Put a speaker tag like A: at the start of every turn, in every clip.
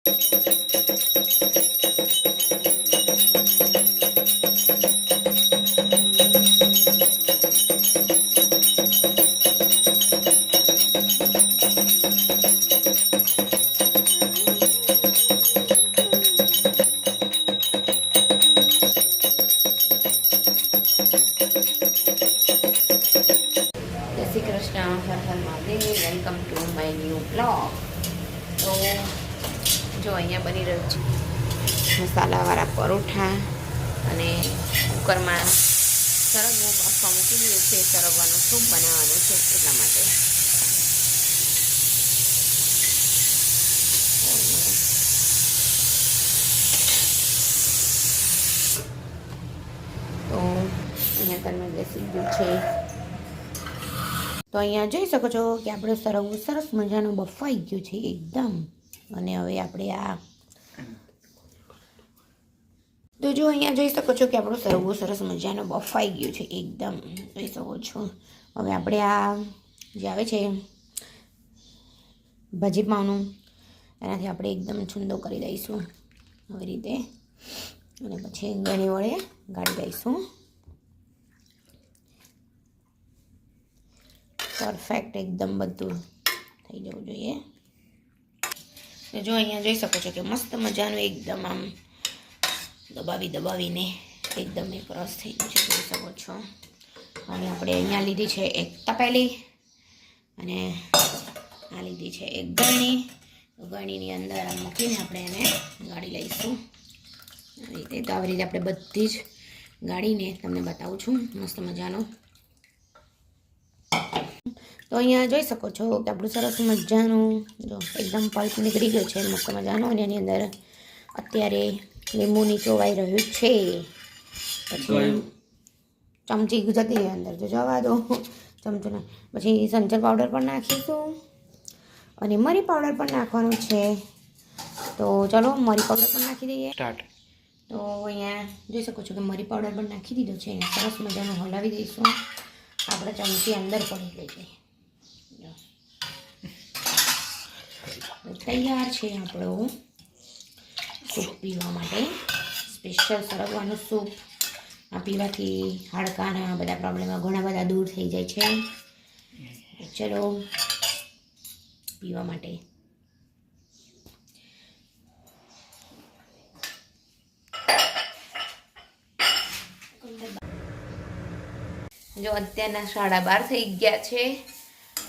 A: Shri Krishna, Har Har Mahadev. Welcome to my new blog. તો જો અહીંયા બની રહ્યું છે મસાલાવાળા પરોઠા અને કુકરમાં સરગવો બાફવા મૂકી દીધું છે. સરગવાનો સૂપ બનાવવાનો છે એટલા માટે. તો અહીંયા તમે બેસી ગયું છે. તો અહીંયા જોઈ શકો છો કે આપણે સરગવું સરસ મજાનું બફાઈ ગયું છે એકદમ. અને હવે આપણે આ તો જો અહીંયા જોઈ શકો છો કે આપણું સરગવું સરસ મજાનું બફાઈ ગયું છે એકદમ. જોઈ શકો છો. હવે આપણે આ જે આવે છે ભાજી પાવનું એનાથી આપણે એકદમ છુંદો કરી દઈશું આવી રીતે. અને પછી ગળી વડે ગાળી દઈશું. પરફેક્ટ એકદમ બધું થઈ જવું જોઈએ. તો જો અહીંયા જોઈ શકો છો કે મસ્ત મજાનું એકદમ આમ દબાવીને એકદમ એક રસ થઈ ગયું છે જોઈ શકો છો. અને આપણે અહીંયા લીધી છે એક તપેલી અને આ લીધી છે એક ગળણી. તો ગળણીની અંદર આમ મૂકીને આપણે એને ગાળી લઈશું આવી રીતે. તો આવી રીતે આપણે બધી જ ગાળીને તમને બતાવું છું મસ્ત મજાનો. તો અહીંયા જોઈ શકો છો કે આપણું સરસ મજાનું જો એકદમ પલ્પ નીકળી ગયો છે મસ્ત મજાનો. અને એની અંદર અત્યારે લીંબુ નીચોવાઈ રહ્યું છે. પછી ચમચી જતી અંદર જો જવા દો ચમચોને. પછી સંચર પાવડર પણ નાખીશું અને મરી પાવડર પણ નાખવાનું છે. તો ચલો મરી પાવડર પણ નાખી દઈએ. સ્ટાર્ટ. તો અહીંયા જોઈ શકો છો કે મરી પાવડર પણ નાખી દીધો છે. સરસ મજાનું હલાવી દઈશું. આપણે ચમચી અંદર પડી ગઈ છે. તૈયાર છે આપણો સૂપ પીવા માટે. સ્પેશિયલ સરગવાનું સૂપ. આ પીવાથી હાડકાના બધા પ્રોબ્લેમો ઘણા બધા દૂર થઈ જાય છે. ચલો પીવા માટે. જો અત્યારના 12:30 થઈ ગયા છે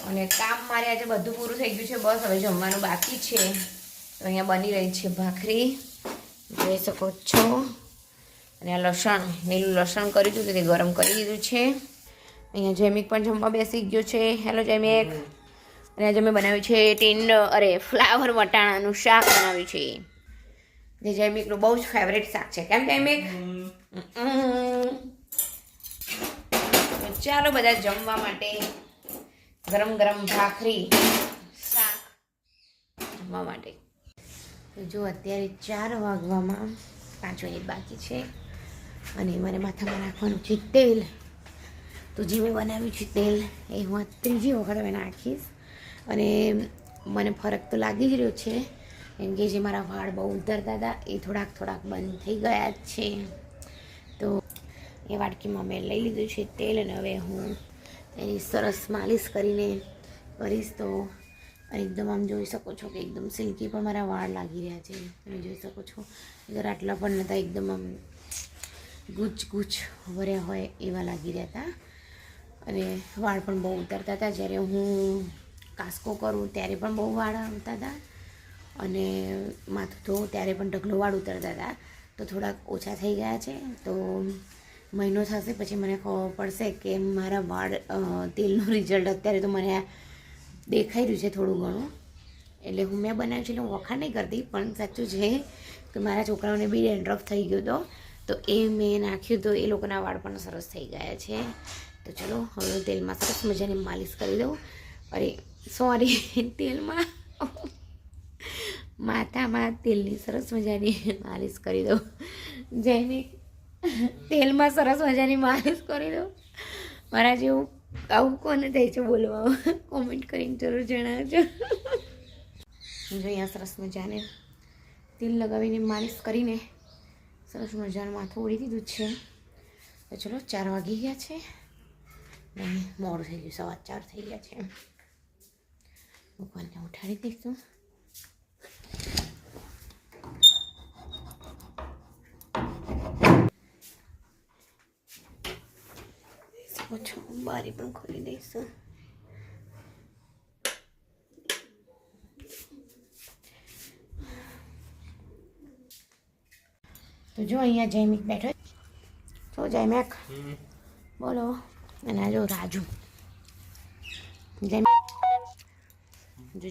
A: અને કામ મારે આજે બધું પૂરું થઈ ગયું છે. બસ હવે જમવાનું બાકી છે. તો અહીંયા બની રહી છે ભાખરી જોઈ શકો છો. અને આ લસણ લીલું લસણ કર્યું હતું તે ગરમ કરી દીધું છે. અહીંયા જૈમિક પણ જમવા બેસી ગયો છે. હેલો જૈમિક. અને આજે મેં બનાવ્યું છે ફ્લાવર વટાણાનું શાક બનાવ્યું છે. જે જૈમિકનું બહુ જ ફેવરેટ શાક છે. કેમ જૈમિક? ચાલો બધા જમવા માટે. ગરમ ગરમ ભાખરી શાક જમવા માટે. જો અત્યારે 4 વાગવામાં 5 મિનિટ બાકી છે. અને મારે માથામાં નાખવાનું છે તેલ. તો જે મેં બનાવ્યું છે તેલ એ હું 3જી વખત હવે નાખીશ. અને મને ફરક તો લાગી જ રહ્યો છે કેમ કે જે મારા વાળ બહુ ઉતરતા હતા એ થોડાક બંધ થઈ ગયા છે. તો એ વાટકીમાં મેં લઈ લીધું છે તેલ. અને હવે હું એની સરસ માલિશ કરીને કરીશ. તો એકદમ આમ જોઈ શકો છો કે એકદમ સિલ્કી પણ મારા વાળ લાગી રહ્યા છે. તમે જોઈ શકો છો જરા આટલા પણ નહોતા. એકદમ આમ ગૂંચ ભર્યા હોય એવા લાગી રહ્યા હતા. અને વાળ પણ બહુ ઉતરતા હતા. જ્યારે હું કાસ્કો કરું ત્યારે પણ બહુ વાળ આવતા હતા. અને માથું ધોઉં ત્યારે પણ ઢગલો વાળ ઉતરતા હતા. તો થોડાક ઓછા થઈ ગયા છે. તો મહિનો થશે પછી મને ખબર પડશે કે મારા વાળ તેલનું રિઝલ્ટ અત્યારે તો મને દેખાઈ રહ્યું છે થોડું ઘણું. એટલે મેં બનાવ્યું છે એટલે હું વખાણ નહીં કરતી પણ સાચું છે કે મારા છોકરાઓને બી ડેન્ડ્રફ થઈ ગયો તો એ મેં નાખ્યું તો એ લોકોના વાળ પણ સરસ થઈ ગયા છે. તો ચલો હવે તેલમાં સરસ મજાની માલિશ કરી દઉં. તેલમાં માથામાં તેલની સરસ મજાની માલિશ કરી દઉં. જૈમિક તેલમાં સરસ મજાની માલિશ કરી દઉં. મારા જેવું આવું કોને થાય છે બોલવામાં કોમેન્ટ કરીને જરૂર જણાવજો. જો અહીંયા સરસ મજાને તેલ લગાવીને માલિશ કરીને સરસ મજાનું માથું ઓળી દીધું છે. તો ચલો 4 વાગી ગયા છે ને મોડું થઈ ગયું, 4:15 થઈ ગયા છે. ભગવાનને ઉઠાડી દઈશું. બારી પણ ખોલી દઈશું. તો જો અહીંયા જયમિક બેઠો. તો જયમિક બોલો. અને આ જો રાજુ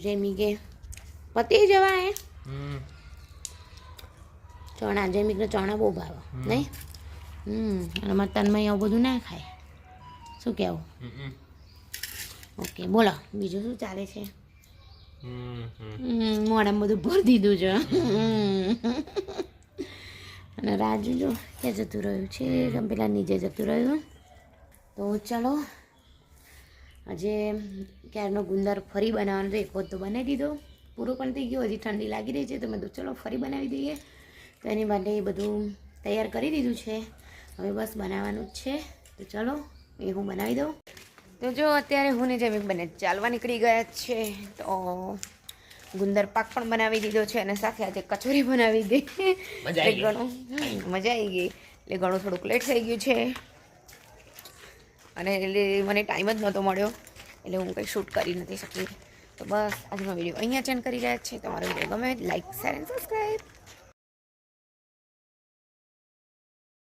A: જયમિકે પતી જવા હે ચણા. જયમિકને ચણા બહુ ભાવે નહીં. અને મારા તનમાં આવું બધું ના ખાય. શું કહેવું? ઓકે બોલો બીજું શું ચાલે છે? મોઢામાં બધું ભરી દીધું છે. અને રાજુ જો ક્યાં જતું રહ્યું છે? પેલા નીચે જતું રહ્યું. તો ચાલો આજે ક્યારનો ગુંદર ફરી બનાવવાનો તો એક વખત તો બનાવી દીધો, પૂરો પણ થઈ ગયો. હજી ઠંડી લાગી રહી છે તો મેં તો ચલો ફરી બનાવી દઈએ. તો એની માટે બધું તૈયાર કરી દીધું છે. હવે બસ બનાવવાનું જ છે. તો ચલો એ હું બનાવી દઉં. તો જો અત્યારે હું ને જયમિક બંને ચાલવા નીકળી ગયા છે. તો ગુંદર પાક પણ બનાવી દીધો છે અને સાથે આજે કચોરી બનાવી દે. ઘણું મજા આવી ગઈ. એટલે ઘણું થોડુંક લેટ થઈ ગયું છે અને એટલે મને ટાઈમ જ નહોતો મળ્યો એટલે હું કંઈ શૂટ કરી નથી શકી. તો બસ આજનો વિડીયો અહીંયા ચેન્જ કરી રહ્યા છે. તમારો વિડીયો ગમે લાઈક શેર એન્ડ સબસ્ક્રાઈબ.